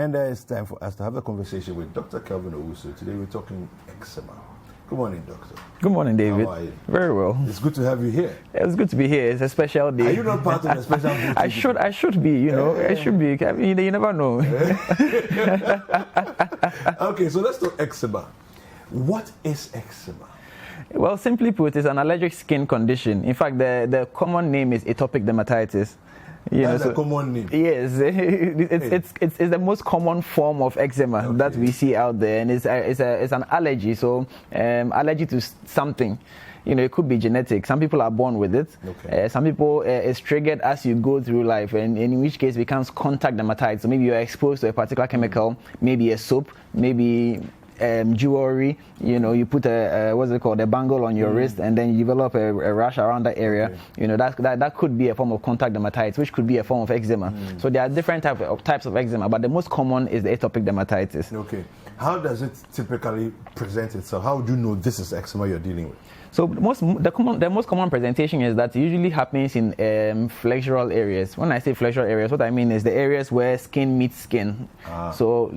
And it's time for us to have a conversation with Dr. Kelvin Owusu. Today we're talking eczema. Good morning, doctor. Good morning, David. How are you? Very well. It's good to have you here. It's good to be here. It's a special day. Are you not part of the special day? I should be, you know. I should be. I mean, you never know. Okay, so let's talk eczema. What is eczema? Well, simply put, it's an allergic skin condition. In fact, the common name is atopic dermatitis. That's a common name. Yes, it's the most common form of eczema that we see out there, and it's an allergy. So allergy to something. You know, it could be genetic. Some people are born with it. Okay. Some people, it's triggered as you go through life, and in which case it becomes contact dermatitis. So maybe you're exposed to a particular chemical, maybe a soap, maybe jewelry. You know, you put a bangle on your wrist, and then you develop a rash around that area. Okay. You know, that could be a form of contact dermatitis, which could be a form of eczema. So there are different types of eczema, but the most common is the atopic dermatitis. Okay. How does it typically present itself? How would you know this is eczema you're dealing with? So the most common presentation is that it usually happens in flexural areas. When I say flexural areas, what I mean is the areas where skin meets skin. So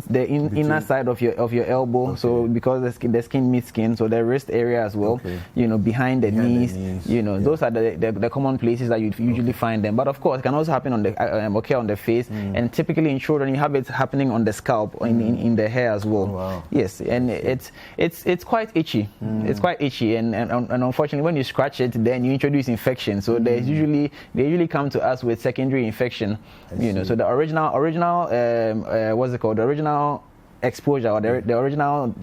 the inner side of your elbow. Okay. So because the skin meets skin, so the wrist area as well. Okay. You know, behind the knees. You know, those are the common places that you usually find them. But of course, it can also happen on the on the face, and typically in children, you have it happening on the scalp or in the hair as well. Oh, wow. Yes, and it's quite itchy. It's quite itchy, and unfortunately, when you scratch it, then you introduce infection. So they usually come to us with secondary infection. You know, so the original the original exposure or the original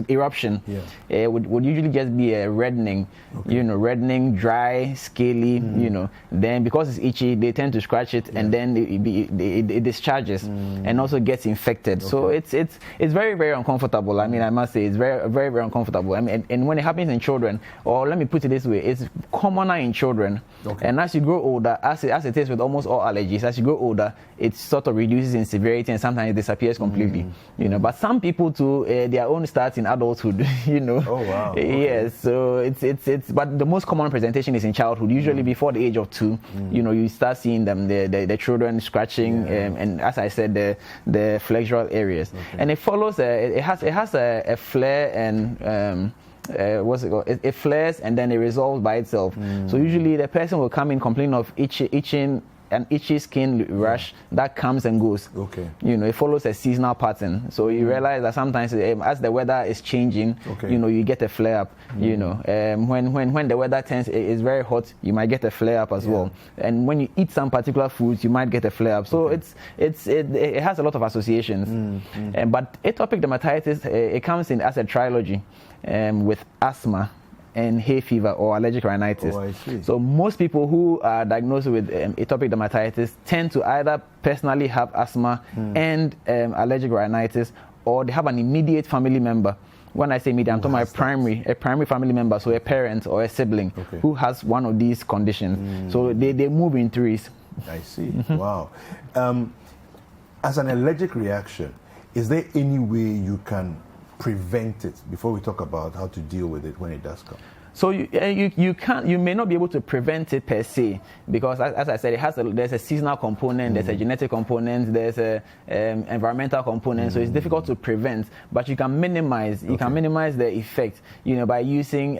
eruption would usually just be a reddening, you know, reddening, dry, scaly, you know. Then because it's itchy, they tend to scratch it, and then it discharges and also gets infected. So it's very, very uncomfortable. I mean, I must say it's very, very, very uncomfortable. I mean, and when it happens in children, or let me put it this way, it's commoner in children. And as you grow older, as it is with almost all allergies, as you grow older, it sort of reduces in severity and sometimes it disappears completely. You know, but some people too, their own starts in adulthood. You know. Oh wow. Okay. Yes. So it's but the most common presentation is in childhood. Usually before the age of 2. You know, you start seeing them, the children scratching, and as I said, the flexural areas, and it follows. It has a flare and. It flares and then it resolves by itself. So usually the person will come in complaining of itching, an itchy skin rash that comes and goes. Okay. You know, it follows a seasonal pattern. So you realize that sometimes as the weather is changing, you know, you get a flare up. You know, when the weather is very hot, you might get a flare up as well. And when you eat some particular foods, you might get a flare up. So it has a lot of associations. But atopic dermatitis, it comes in as a trilogy with asthma and hay fever or allergic rhinitis. Oh, I see. So most people who are diagnosed with atopic dermatitis tend to either personally have asthma and allergic rhinitis, or they have an immediate family member. When I say immediate, I'm talking about a primary family member, so a parent or a sibling who has one of these conditions. So they move in threes. I see. Wow. As an allergic reaction, is there any way you can prevent it before we talk about how to deal with it when it does come? So you may not be able to prevent it per se, because as I said, there's a seasonal component, there's a genetic component, there's a environmental component. So it's difficult to prevent, but you can minimize. You can minimize the effect, you know, by using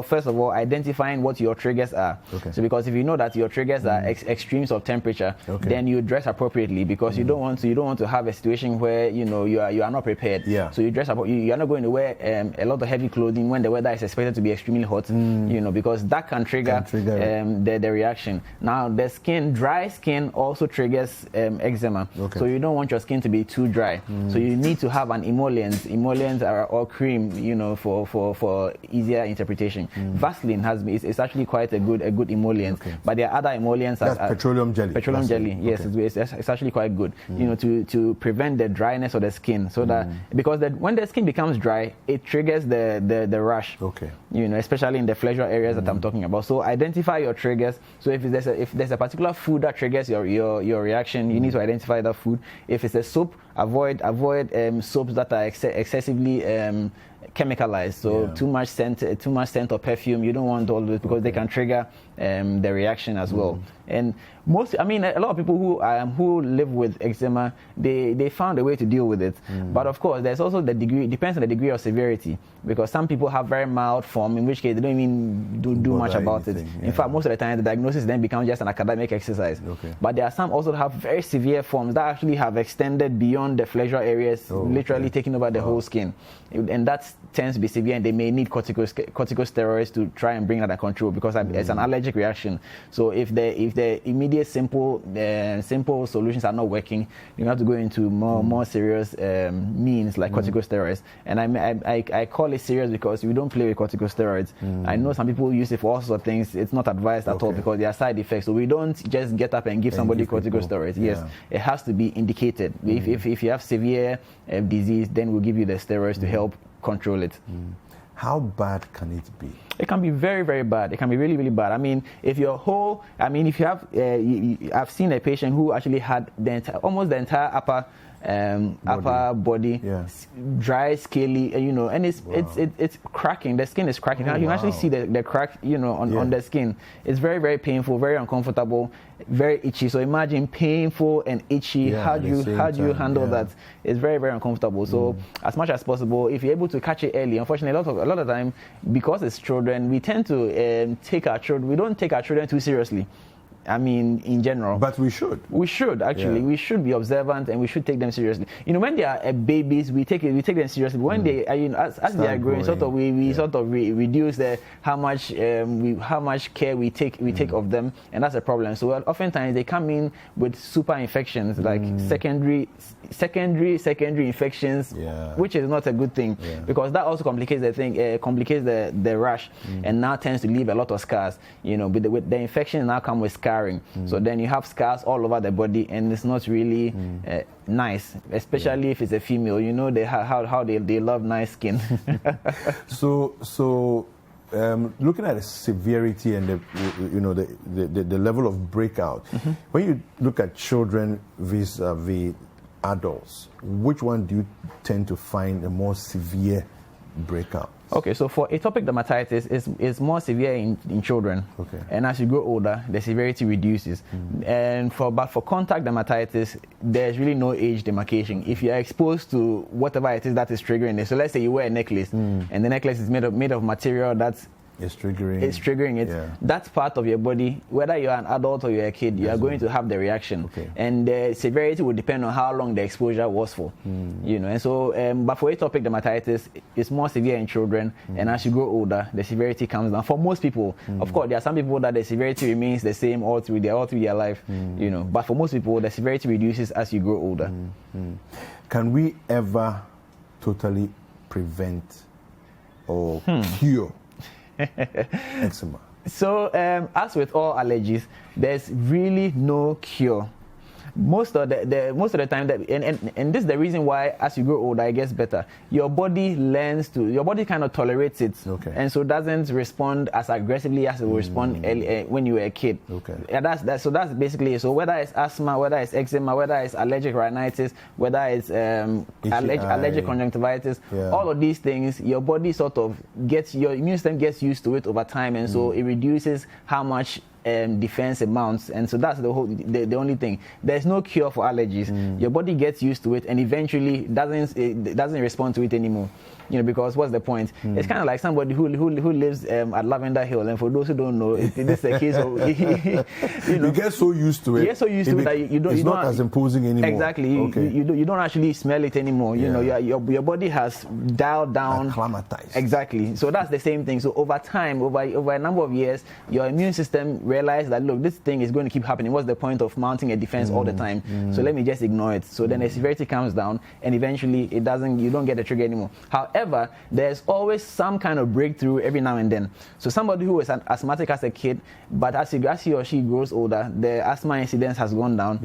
first of all, identifying what your triggers are. So because if you know that your triggers are extremes of temperature, then you dress appropriately, because you don't want to have a situation where you know you are not prepared. So you dress up. You are not going to wear a lot of heavy clothing when the weather is expected to be extremely hot, you know, because that can trigger the reaction. Now, dry skin also triggers eczema. So you don't want your skin to be too dry. So you need to have an emollient. Emollients are all cream, you know, for easier interpretation. Vaseline is actually quite a good emollient, but there are other emollients. That's petroleum jelly. Petroleum jelly, yes, it's actually quite good, you know, to prevent the dryness of the skin. So that because when the skin becomes dry, it triggers the rash. You know, especially in the flexural areas that I'm talking about. So identify your triggers. So if there's a particular food that triggers your reaction, you need to identify that food. If it's a soap, avoid soaps that are excessively chemicalized. So too much scent or perfume, you don't want all those, because they can trigger the reaction as well. And a lot of people who live with eczema, they found a way to deal with it. But of course, there's also the degree. It depends on the degree of severity, because some people have very mild form, in which case they don't even do much about it. In fact, most of the time, the diagnosis then becomes just an academic exercise. But there are some also that have very severe forms that actually have extended beyond the flexural areas, literally taking over the whole skin, and that tends to be severe, and they may need corticosteroids to try and bring that under control, because it's an allergic reaction. So if the immediate simple solutions are not working, you have to go into more serious means like corticosteroids. And I call it serious because we don't play with corticosteroids. I know some people use it for all sorts of things. It's not advised at all, because there are side effects. So we don't just get up and give somebody corticosteroids. Yes, it has to be indicated. If you have severe disease, then we'll give you the steroids to help control it. How bad can it be? It can be very, very bad. It can be really, really bad. If you have, I've seen a patient who actually had almost the entire upper body dry, scaly, and it's cracking. The skin is cracking. You can actually see the crack, on the skin. It's very, very painful, very uncomfortable, very itchy. So imagine painful and itchy. How do you handle that? It's very, very uncomfortable. So as much as possible, if you're able to catch it early, unfortunately, a lot of time, because it's children, we tend to we don't take our children too seriously. In general. But we should. We should, actually. We should be observant, and we should take them seriously. When they are babies, we take them seriously. When they are, as they are growing, we reduce how much care we take of them, and that's a problem. So oftentimes they come in with super infections, like secondary infections, which is not a good thing, because that also complicates the thing, complicates the rash, and now tends to leave a lot of scars. With the infection now come with scars. So then you have scars all over the body, and it's not really nice, especially if it's a female. How they love nice skin. So looking at the severity and the level of breakout, when you look at children vis-a-vis adults, which one do you tend to find a more severe breakout? Okay, so for atopic dermatitis, it's more severe in children. Okay. And as you grow older, the severity reduces. And for contact dermatitis, there's really no age demarcation. If you're exposed to whatever it is that is triggering it, so let's say you wear a necklace, and the necklace is made of material that's It's triggering it. Yeah. That's part of your body. Whether you're an adult or you're a kid, you are going to have the reaction. Okay. And the severity will depend on how long the exposure was for. And so, but for atopic dermatitis, it's more severe in children. And as you grow older, the severity comes down. For most people, of course, there are some people that the severity remains the same all through their life. But for most people, the severity reduces as you grow older. Can we ever totally prevent or cure eczema? So, as with all allergies, there's really no cure. Most of the time, and this is the reason why as you grow older, it gets better. Your body kind of tolerates it, and so doesn't respond as aggressively as it will respond when you were a kid. And that's basically it. So whether it's asthma, whether it's eczema, whether it's allergic rhinitis, whether it's allergic conjunctivitis, all of these things, your body your immune system gets used to it over time, and so it reduces how much defense amounts, and so that's the only thing. There's no cure for allergies. Your body gets used to it, and eventually doesn't respond to it anymore. Because what's the point? It's kind of like somebody who lives at Lavender Hill, and for those who don't know, this is a case of you get so used to it. You get so used to it that it's not as imposing anymore. Exactly. You don't actually smell it anymore. Your body has dialed down. Acclimatized. Exactly. So that's the same thing. So over time, over a number of years, your immune system realized that, look, this thing is going to keep happening. What's the point of mounting a defense all the time? So let me just ignore it. So then the severity comes down, and eventually you don't get the trigger anymore. However, there's always some kind of breakthrough every now and then. So somebody who was asthmatic as a kid, but as he or she grows older, the asthma incidence has gone down.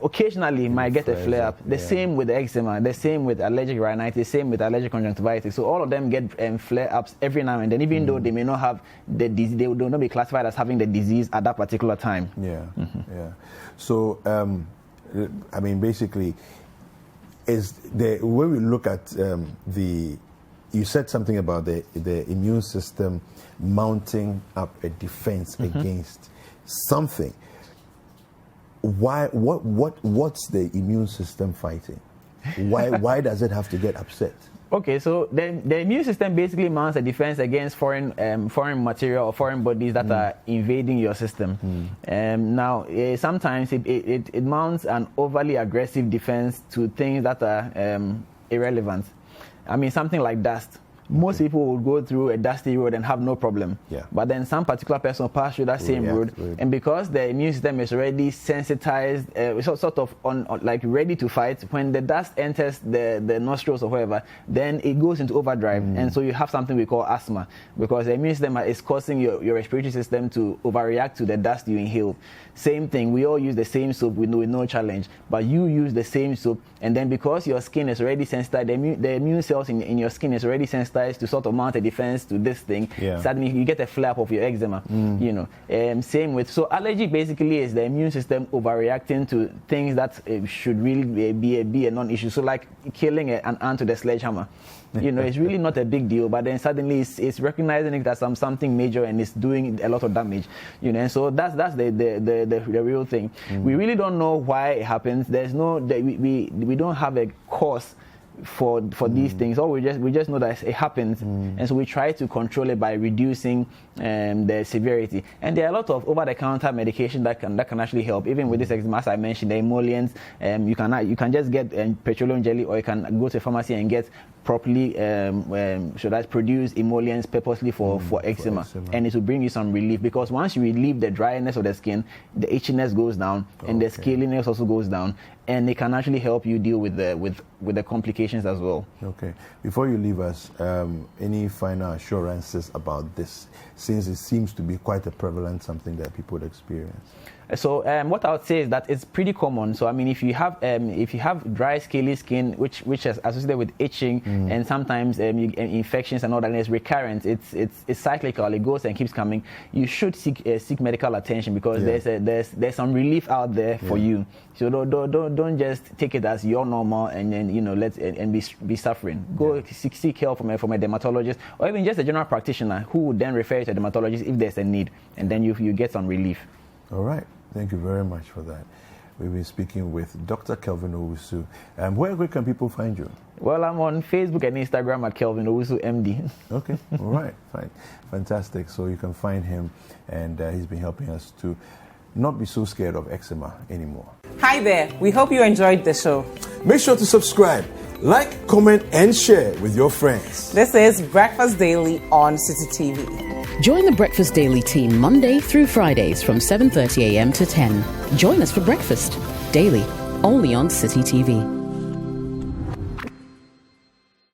Occasionally might get a flare-up. The same with eczema, the same with allergic rhinitis, same with allergic conjunctivitis. So all of them get flare-ups every now and then, even though they may not have the disease, they will not be classified as having the disease at that particular time. So, basically, when we look at the you said something about the immune system mounting up a defense against something. What's the immune system fighting? Why does it have to get upset? Okay, so the immune system basically mounts a defense against foreign material or foreign bodies that are invading your system. Now, sometimes it mounts an overly aggressive defense to things that are irrelevant. I mean, something like dust. Most people will go through a dusty road and have no problem. Yeah. But then some particular person will pass through that same road, and because the immune system is already sensitized, sort of like ready to fight, when the dust enters the nostrils or whatever, then it goes into overdrive, and so you have something we call asthma, because the immune system is causing your respiratory system to overreact to the dust you inhale. Same thing, we all use the same soap with no challenge, but you use the same soap, and then because your skin is already sensitized, the immune cells in your skin is already sensitized to sort of mount a defense to this thing. Suddenly you get a flare-up of your eczema. Same with, so allergy basically is the immune system overreacting to things that should really be a non-issue. So like killing an ant with a sledgehammer. It's really not a big deal, but then suddenly it's recognizing it as something major and it's doing a lot of damage. And so that's the real thing. We really don't know why it happens. There's we don't have a cause for these things. Or we just know that it happens, and so we try to control it by reducing the severity. And there are a lot of over-the-counter medication that can actually help. Even with this eczema, as I mentioned, the emollients, you can just get petroleum jelly, or you can go to a pharmacy and get properly produce emollients purposely for eczema, and it will bring you some relief, because once you relieve the dryness of the skin, the itchiness goes down, and the scaliness also goes down, and it can actually help you deal with the complications as well. Okay. Before you leave us, any final assurances about this, since it seems to be quite a prevalent something that people would experience? So what I would say is that it's pretty common. So I mean, if you have dry, scaly skin, which is associated with itching, and sometimes infections and all that, and it's recurrent, it's cyclical, it goes and keeps coming, you should seek medical attention, because there's some relief out there for you. So don't just take it as your normal and then be suffering. Go seek help from a dermatologist, or even just a general practitioner who would then refer you to a dermatologist if there's a need, and then you get some relief. All right. Thank you very much for that. We've been speaking with Dr. Kelvin Owusu. Where can people find you? Well, I'm on Facebook and Instagram at Kelvin Owusu MD. Okay, all right, fine. Fantastic. So you can find him, and he's been helping us to not be so scared of eczema anymore. Hi there. We hope you enjoyed the show. Make sure to subscribe, like, comment, and share with your friends. This is Breakfast Daily on City TV. Join the Breakfast Daily team Monday through Fridays from 7:30 a.m. to 10. Join us for breakfast daily, only on City TV.